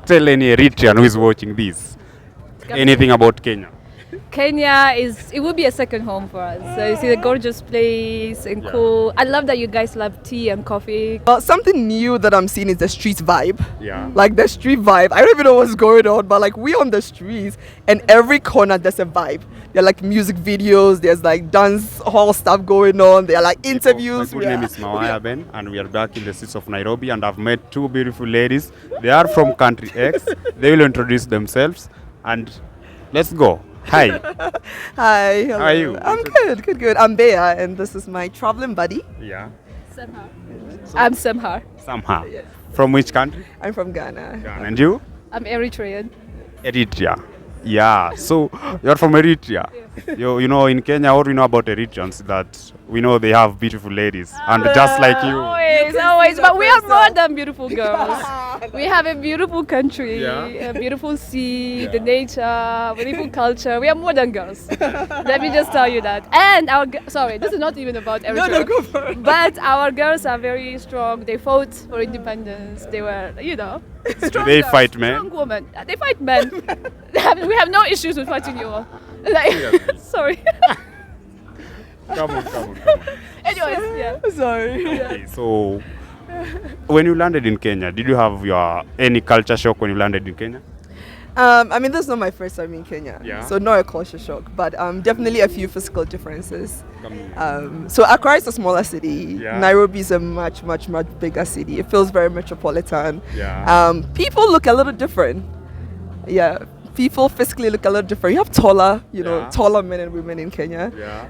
tell any Eritrean who is watching this anything about Kenya. Kenya it would be a second home for us. So you see the gorgeous place and cool. I love that you guys love tea and coffee. Something new that I'm seeing is the street vibe. Yeah. Like the street vibe. I don't even know what's going on, but like we're on the streets and every corner there's a vibe. There are like music videos, there's like dance hall stuff going on, there are like interviews. My good name is Mawaya Ben, and we are back in the streets of Nairobi, and I've met two beautiful ladies. They are from country X. They will introduce themselves, and let's go. Hi. Hi. Hello. How are you? I'm good. I'm Bea, and this is my traveling buddy. Yeah. Samha. I'm Samha. Somehow. From which country? I'm from Ghana. Ghana. And you? I'm Eritrean. Eritrea. Yeah. So you're from Eritrea. You know, in Kenya, all we know about Eritreans that we know they have beautiful ladies, and just like you. Always. But we are more than beautiful girls. We have a beautiful country, a beautiful sea, the nature, beautiful culture. We are more than girls. Let me just tell you that. And sorry, this is not even about Eritrea. No, go for it. But our girls are very strong. They fought for independence. They were, strong They girls, fight men? Strong women. They fight men. We have no issues with fighting you all. Like, sorry. Come on. Anyways, yeah. Sorry. Okay, so when you landed in Kenya, did you have any culture shock when you landed in Kenya? I mean, this is not my first time in Kenya, Yeah. so not a culture shock, but definitely a few physical differences. So Accra is a smaller city. Yeah. Nairobi is a much bigger city. It feels very metropolitan. Yeah. People look a little different. Yeah. People physically look a little different. You have taller men and women in Kenya. Yeah.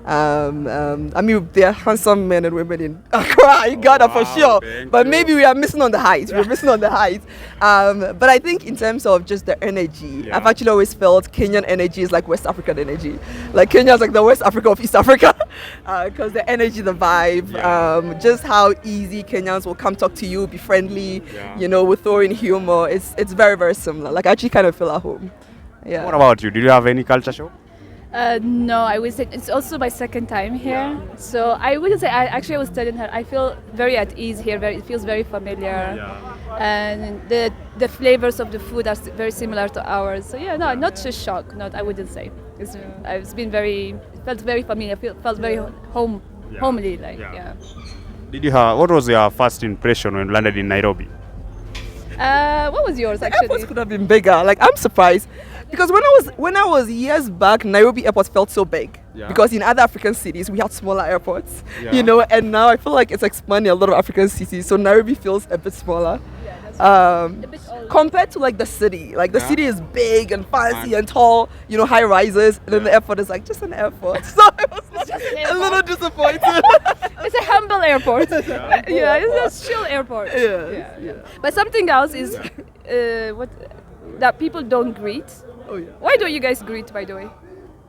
I mean, there are handsome men and women in Accra, in Ghana for sure. But maybe we are missing on the heights. We're missing on the heights. But I think in terms of just the energy, I've actually always felt Kenyan energy is like West African energy. Like Kenya is like the West Africa of East Africa. Because the energy, the vibe, just how easy Kenyans will come talk to you, be friendly, with throwing humor. It's very, very similar. Like I actually kind of feel at home. Yeah. What about you? Did you have any culture shock? No, I would say it's also my second time here. So I wouldn't say, I was telling her, I feel very at ease here, it feels very familiar. Yeah. And the flavors of the food are very similar to ours. So not just shock, I wouldn't say. It felt very familiar, felt very homely, What was your first impression when you landed in Nairobi? What was yours The actually? airports could have been bigger. Like I'm surprised because when I was years back, Nairobi airport felt so big. Yeah. Because in other African cities we had smaller airports, Yeah. and now I feel like it's expanding a lot of African cities. So Nairobi feels a bit smaller. A bit old. Compared to like the city, like the city is big and fancy and tall, high rises, and then the airport is like just an airport. So I was like a little disappointed. It's a humble airport. It's a chill airport. Yeah. But something else is that people don't greet. Oh yeah. Why don't you guys greet, by the way?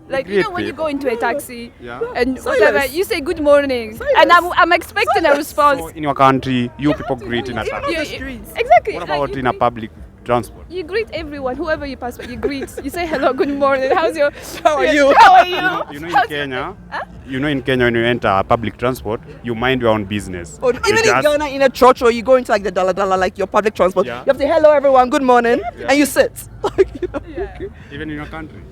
Like, greet when you people. go into a taxi and Silence. whatever, you say good morning. Silence. And I'm expecting a response. So in your country, you people greet in a Even on taxi. the streets. Exactly. What like, about you in a greet- public transport? You greet everyone, whoever you pass by, you greet. You say hello, good morning, how are you? How are you? You know in Kenya, when you enter public transport, you mind your own business. Or You even in just- Ghana, in a church, or you go into like the dala, like your public transport, Yeah. you have to say hello everyone, good morning, and you sit. Even in your country.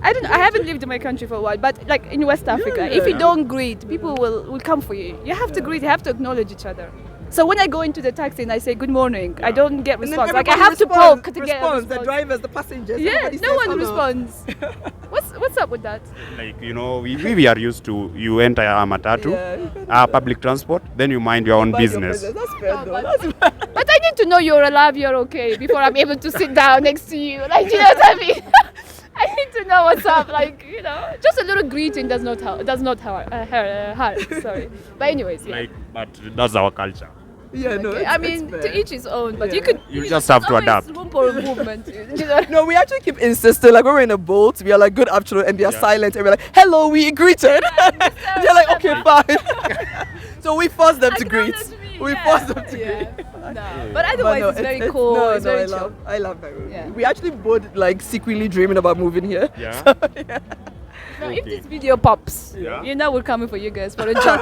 I haven't lived in my country for a while, but like in West Africa, if you don't greet, people will come for you. You have to greet, you have to acknowledge each other. So when I go into the taxi and I say good morning, I don't get And then response. Like I everybody have to responds, poke to get a responds, response. the drivers, the passengers. Yeah, everybody no says one hello. responds. What's up with that? Like, we are used to, you enter a matatu, public transport, then you mind your own Mind your business. That's fair though. but- That's fair. But I need to know you're alive, you're okay, before I'm able to sit down next to you. Like, you know what I mean? I need to know what's up. Like, just a little greeting does not hurt. Sorry. But anyways, yeah. But that's our culture. Yeah, no. Okay. it's- I mean, it's fair. to each his own. But Yeah. You just have to always adapt. Room for movement. No, we actually keep insisting. Like when we're in a boat, we are like good afternoon, and they are Yeah. silent, and we're like, "Hello, we greeted." They're like, "Okay, fine." So we force them to greet. We force them to greet. No. But otherwise, it's very cool. No, it's very I chill. love Nairobi. Yeah. We actually both like secretly dreaming about moving here. Yeah. Now, if this video pops, Yeah. we're coming for you guys for a job.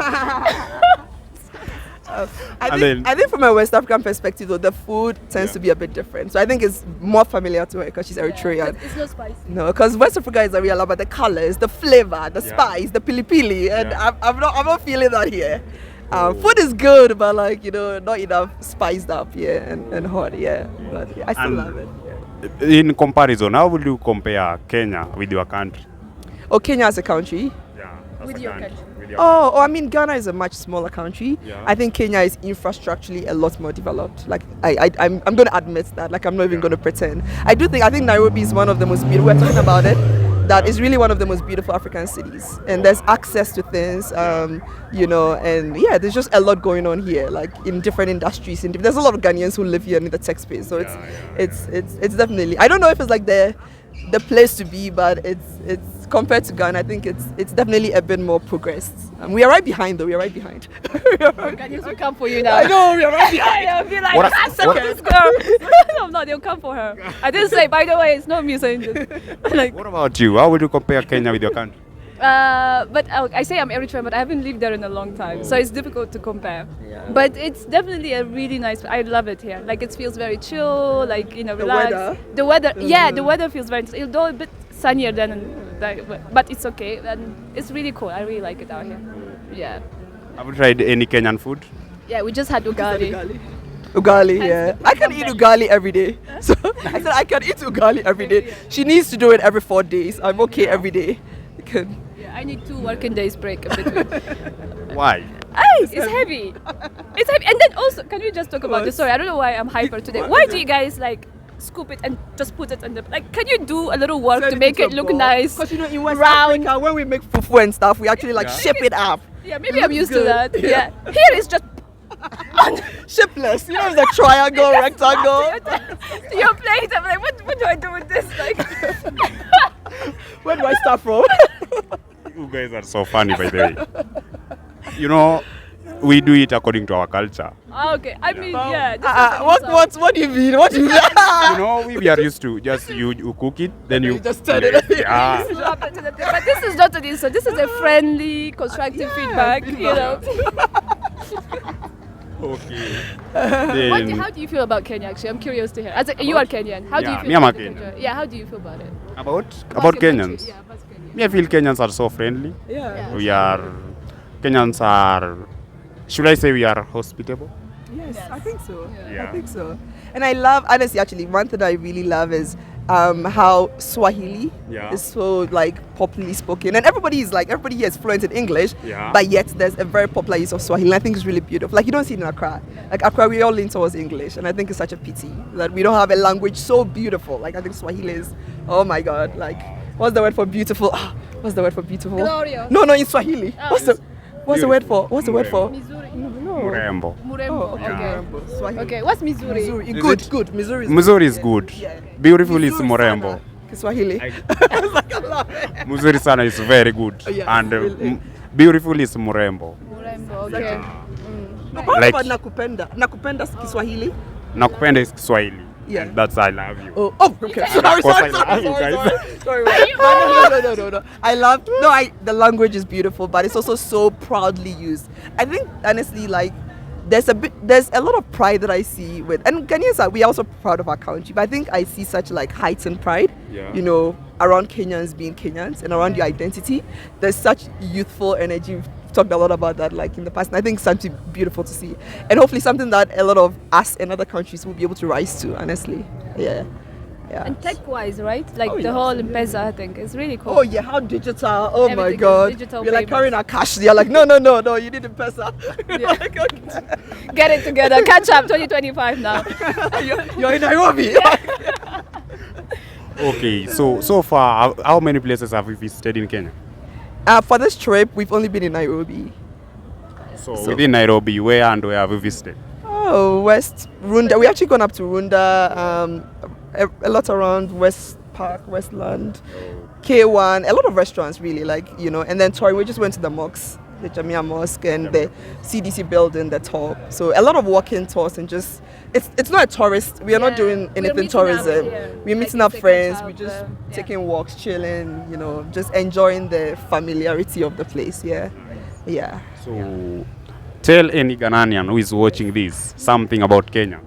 I think from a West African perspective, though, the food tends to be a bit different. So I think it's more familiar to her because she's Eritrean. It's not spicy. No, because West Africa is a real about the colors, the flavor, the spice, the pili pili, and I'm not feeling that here. Food is good, but like not enough spiced up, and hot, But I still love it. In comparison, how would you compare Kenya with your country? Oh, Kenya as a country? Yeah, With your country. I mean, Ghana is a much smaller country. Yeah. I think Kenya is infrastructurally a lot more developed. Like, I'm going to admit that. Like, I'm not even going to pretend. I think Nairobi is one of the most beautiful. We're talking about it. That is really one of the most beautiful African cities. And there's access to things, and there's just a lot going on here, like in different industries. There's a lot of Ghanaians who live here in the tech space. So it's definitely, I don't know if it's like the place to be, but it's compared to Ghana, I think it's definitely a bit more progressed. We are right behind, though. We are right behind. Ghanaians will come for you now. I know, we are right behind. They'll be like, accept this girl. No, they'll come for her. I didn't say, by the way, it's not music. Like, What about you? How would you compare Kenya with your country? but I say I'm Eritrean, but I haven't lived there in a long time, so it's difficult to compare. But it's definitely a really nice. I love it here. Like it feels very chill, like relaxed. The weather, the weather feels very. Although a bit sunnier but it's okay, and it's really cool. I really like it out here. Yeah. Have you tried any Kenyan food? Yeah, we just had ugali. Ugali, yeah. I can eat ugali every day. So I said I can eat ugali every day. She needs to do it every 4 days. I'm okay every day. Yeah, I need 2 working days break in between. Why? It's heavy. It's heavy. And then also, can we just talk about this? Sorry, I don't know why I'm hyper today. Why do you guys like scoop it and just put it on the can you do a little work to make it look nice? Because in West Africa, when we make fufu and stuff, we actually shape it up. Yeah, maybe I'm used to that. Yeah. Here it's just shapeless. It's a triangle, rectangle. To your plate, I'm like, what do I do with this? Like, where do I start from? You guys are so funny, by the way. We do it according to our culture. Okay, I mean, yeah. What do you mean? What do you mean? We are used to just you cook it, then you just turn it. Yeah. But this is not an insult. This is a friendly, constructive feedback. Okay. How do you feel about Kenya? Actually, I'm curious to hear. You are Kenyan. How do you feel? Me, I'm a about Kenyan. Yeah, how do you feel about it? About Kenyans. Yeah, about Kenya. Me, I feel Kenyans are so friendly. Yeah. Kenyans are. Should I say we are hospitable? Yes, I think so. Yeah. I think so. And I love, honestly, actually, one thing I really love is how Swahili is so popularly spoken, and everybody here is fluent in English, but yet there's a very popular use of Swahili. And I think it's really beautiful. Like you don't see it in Accra. Like Accra, we all lean towards English, and I think it's such a pity that we don't have a language so beautiful. Like I think Swahili is, oh my God, what's the word for beautiful? What's the word for beautiful? Glorious. No, in Swahili. What's the word for? Mizuri. Murembo. Murembo. Okay. Swahili. Okay. What's Missouri? Good. Missouri is good. Yeah. Beautiful is Murembo. Swahili. Muzuri sana is very good. And beautiful is Murembo. Murembo. Okay. Nakupenda Kiswahili. Nakupenda is Kiswahili. Yeah. And that's I love you. Oh, okay. Sorry. Sorry. No. The language is beautiful, but it's also so proudly used. I think honestly, there's a lot of pride that I see with, and Ghanaians we are also proud of our country, but I think I see such heightened pride, around Kenyans being Kenyans and around your identity. There's such youthful energy. We've talked a lot about that in the past, and I think it's something beautiful to see, and hopefully something that a lot of us in other countries will be able to rise to, honestly. Yeah. And tech-wise, right? The whole M-Pesa, I think, is really cool. Oh yeah, how digital! Oh my God, digital we're payments. carrying our cash. They're like, no, you need M-Pesa. Get it together, catch up. 2025 now. You're in Nairobi. Okay, so far, how many places have you visited in Kenya? For this trip, we've only been in Nairobi. So within Nairobi, where and where have you visited? Oh, West Runda. We actually gone up to Runda. A lot around West Park, Westland, K1. A lot of restaurants, really, and then Tori. We just went to the mosques, the Jamia Mosque and the CDC building, the top. So a lot of walking tours and just. It's not a tourist. We are not doing anything tourism. We're meeting up friends. We're just taking walks, chilling. Just enjoying the familiarity of the place. Yeah. So, Tell any Ghanaian who is watching this something about Kenya.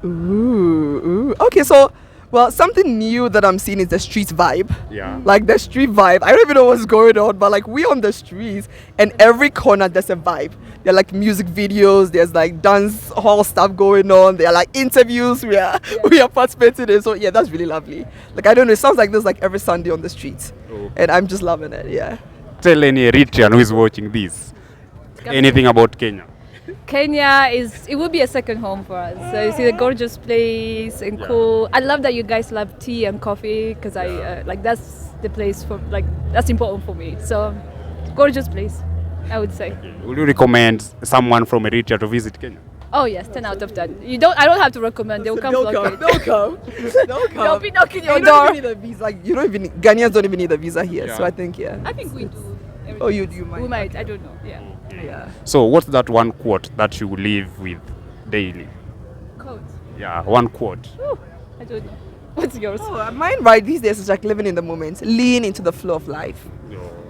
Ooh. Okay, so, well, something new that I'm seeing is the street vibe. Yeah. Like the street vibe. I don't even know what's going on, but like we on the streets, and every corner there's a vibe. There are like music videos, there's like dance hall stuff going on, there are like interviews we are participating in. So yeah, that's really lovely. Like I don't know, it sounds like this like every Sunday on the streets. Oh. And I'm just loving it, yeah. Tell any Eritrean who is watching this anything about Kenya. Kenya it would be a second home for us. So it's a gorgeous place and cool. I love that you guys love tea and coffee because I like that's the place for like that's important for me. So gorgeous place, I would say. Would you recommend someone from Eritrea to visit Kenya? Oh yes, 10 out of 10. I don't have to recommend. They'll come. They'll come. They'll come. They'll be knocking your You door. don't even need a visa. Like you don't even Ghanaians don't even need a visa here. Yeah. So I think I think we do. Oh, you might. We might. I don't know. Yeah. Yeah. So what's that one quote that you live with daily? Coat. Yeah, one quote. Whew, I don't know. What's yours? Oh, mine right these days is like living in the moment. Lean into the flow of life.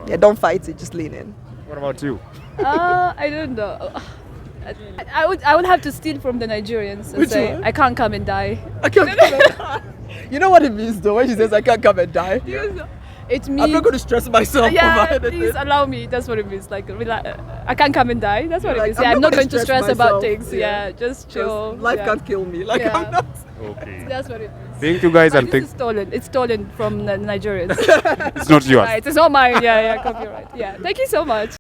Yeah, don't fight it, just lean in. What about you? I don't know. I would have to steal from the Nigerians and Which say one? I can't come and die. I can't come and die. You know what it means though when she says I can't come and die? It means I'm not going to stress myself yeah, over anything. please allow me. That's what it means. Like, I can't come and die. That's what Like, it means. Yeah, I'm not going to stress about myself. things. Yeah, just chill. Life yeah. can't kill me. Like Yeah. I'm not. Okay. That's what it means. Thank you guys, But and this thank. is stolen. It's stolen from the Nigerians. It's not yours. Right. It's not mine. Yeah, copyright. Yeah. Thank you so much.